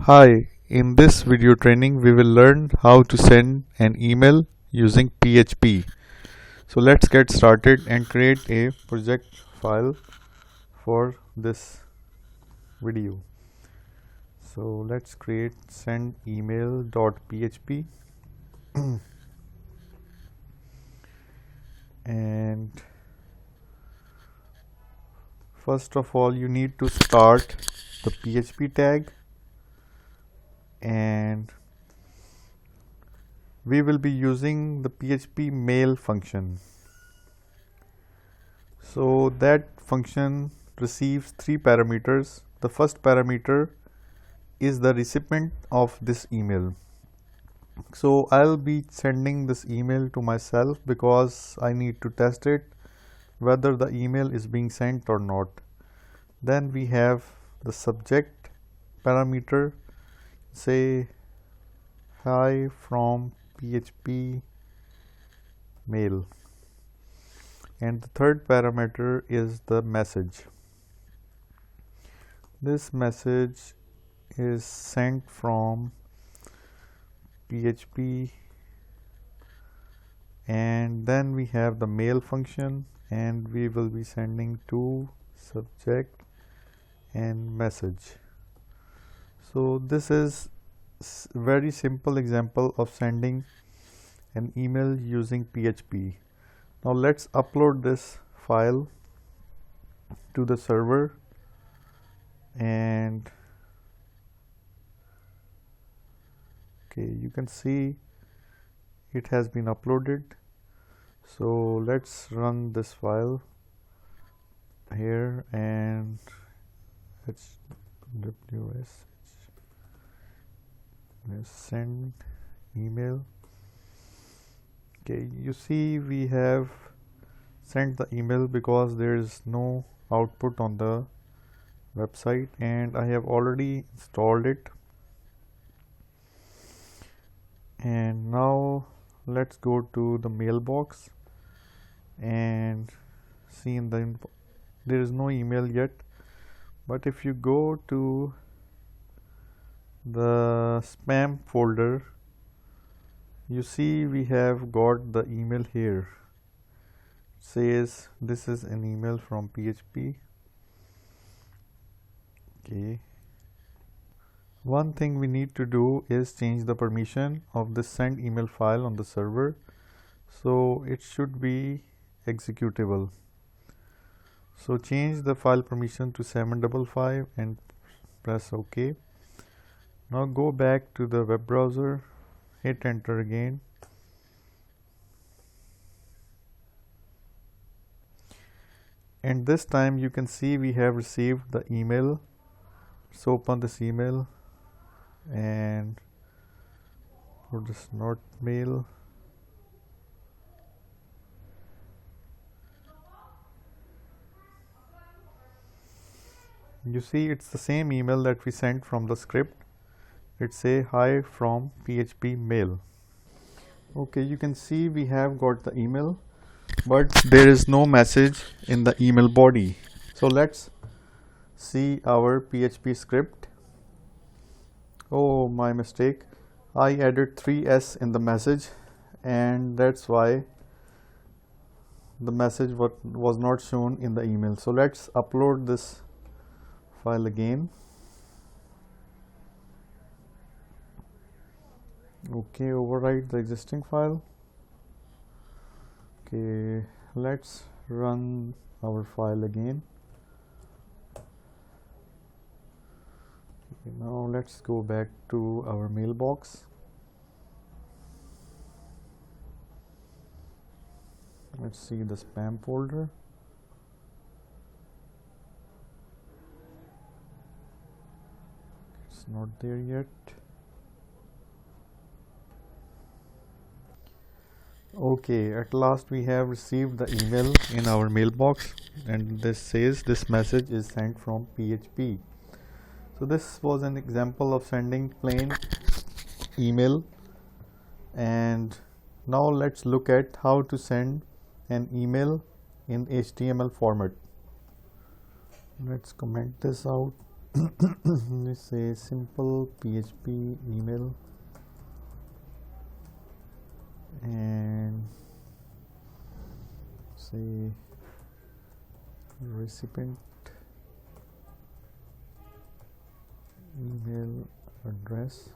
Hi, in this video training we will learn how to send an email using PHP. So let's get started and create a project file for this video. So let's create send email.php and first of all you need to start the PHP tag, and we will be using the PHP mail function. So that function receives three parameters. The first parameter is the recipient of this email. So I'll be sending this email to myself because I need to test it whether the email is being sent or not. Then we have the subject parameter, say hi from PHP mail, and the third parameter is the message. This message is sent from PHP, and then we have the mail function, and we will be sending to subject and message. So this is very simple example of sending an email using PHP. Now let's upload this file to the server, and okay, you can see it has been uploaded. So let's run this file here, and it's send email. Okay, you see we have sent the email because there is no output on the website, and I have already installed it. And now let's go to the mailbox and see in the there is no email yet, but if you go to the spam folder, you see we have got the email here. It says this is an email from PHP. Okay, one thing we need to do is change the permission of the send email file on the server, so it should be executable. So change the file permission to 755 and press OK. Now go back to the web browser, hit enter again, and this time you can see we have received the email. So open this email and put this not mail. You see it's the same email that we sent from the script. It say hi from PHP mail. Okay, you can see we have got the email, but there is no message in the email body. So let's see our PHP script. Oh, my mistake. I added 3s in the message, and that's why the message was not shown in the email. So let's upload this file again. Okay, overwrite the existing file. Okay, let's run our file again. Okay, now let's go back to our mailbox. Let's see the spam folder. It's not there yet. Okay, at last we have received the email in our mailbox, and this says this message is sent from PHP. So this was an example of sending plain email, and now let's look at how to send an email in HTML format. Let's comment this out let's say simple PHP email, and say recipient email address,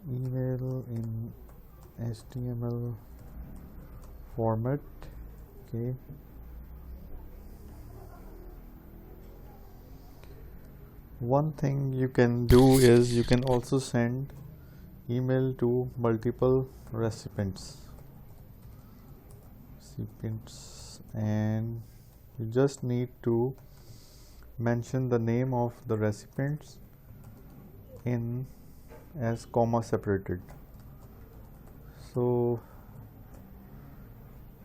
email in HTML format. Okay, one thing you can do is you can also send email to multiple recipients, and you just need to mention the name of the recipients in as comma separated. So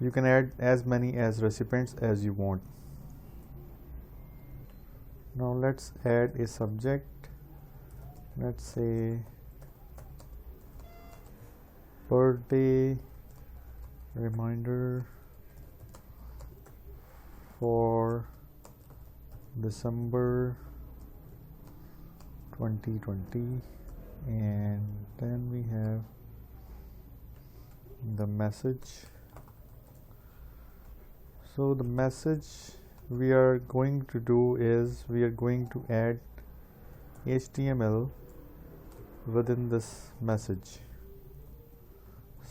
you can add as many as recipients as you want. Now let's add a subject. Let's say birthday reminder for December 2020, and then we have the message. So the message we are going to do is we are going to add HTML within this message.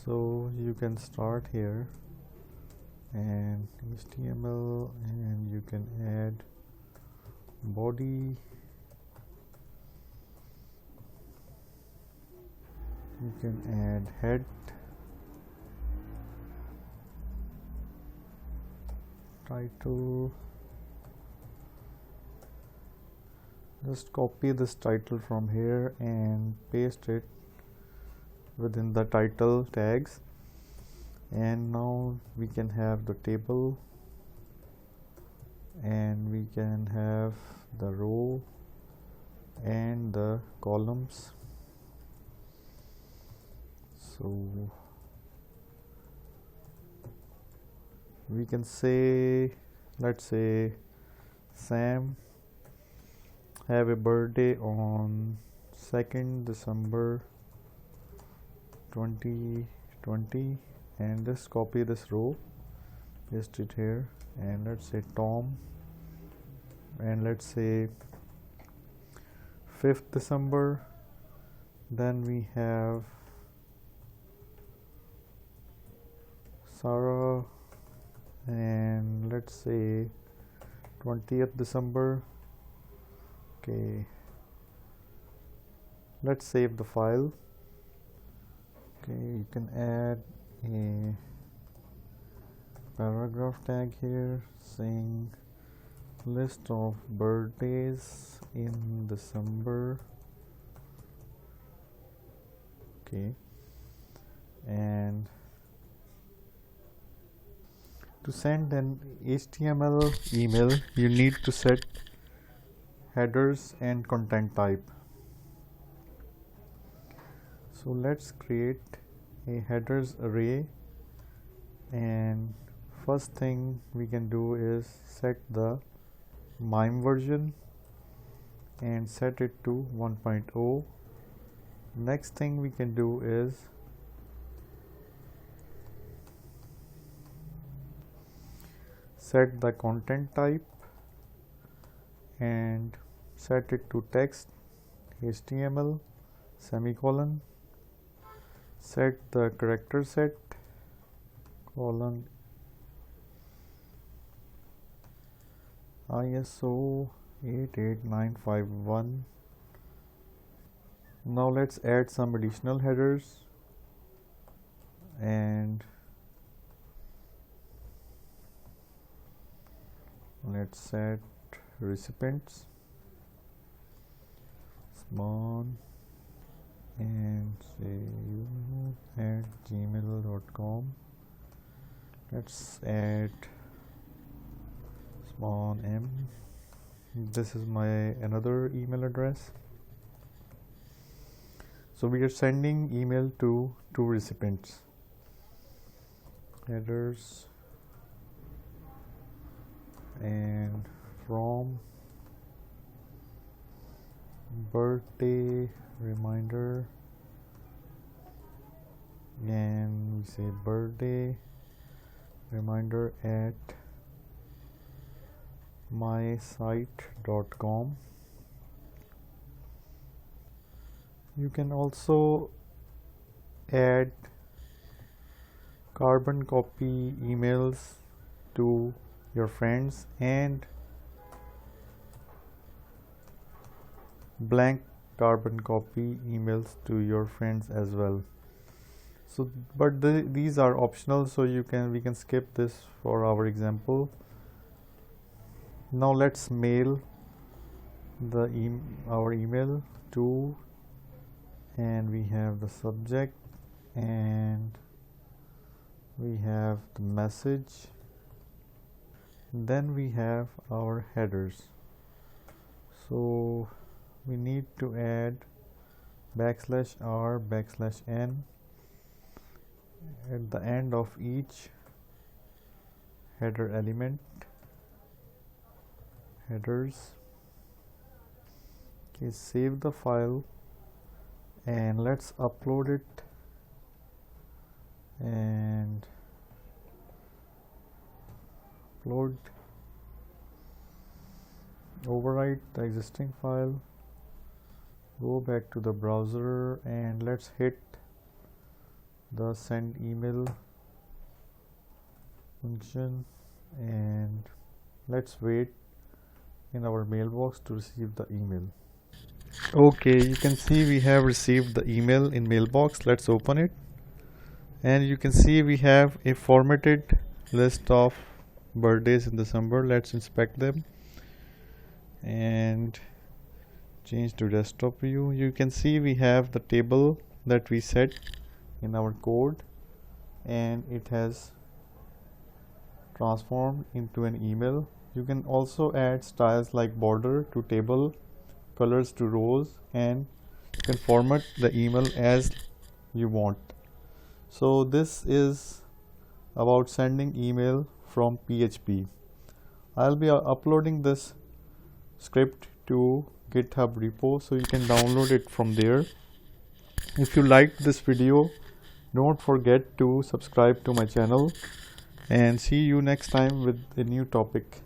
So you can start here and HTML, and you can add body, you can add head, title. Just copy this title from here and paste it within the title tags, and now we can have the table, and we can have the row and the columns. So we can say, let's say Sam have a birthday on 2nd December 2020, and just copy this row, paste it here, and let's say Tom, and let's say 5th December. Then we have Sarah, and let's say 20th December. Okay, let's save the file. Okay, you can add a paragraph tag here saying list of birthdays in December. Okay, and to send an HTML email, you need to set headers and content type. So let's create a headers array, and first thing we can do is set the MIME version and set it to 1.0. Next thing we can do is set the content type and set it to text HTML semicolon. Set the character set colon ISO 88951. Now let's add some additional headers, and let's set recipients small and say at gmail.com. Let's add small m. This is my another email address. So we are sending email to two recipients. Headers and from birthday reminder, and we say birthday reminder at mysite.com. You can also add carbon copy emails to your friends and blank carbon copy emails to your friends as well. So but these are optional, so we can skip this for our example. Now let's mail our email to, and we have the subject and we have the message, then we have our headers. So we need to add \r\n at the end of each header element. Headers. Okay, save the file and let's upload it and upload. Overwrite the existing file, go back to the browser and let's hit the send email function and let's wait in our mailbox to receive the email. Okay, you can see we have received the email in mailbox. Let's open it and you can see we have a formatted list of birthdays in December. Let's inspect them and change to desktop view. You can see we have the table that we set in our code and it has transformed into an email. You can also add styles like border to table, colors to rows, and you can format the email as you want. So this is about sending email from PHP. I'll be uploading this script to GitHub repo so you can download it from there. If you liked this video, don't forget to subscribe to my channel and see you next time with a new topic.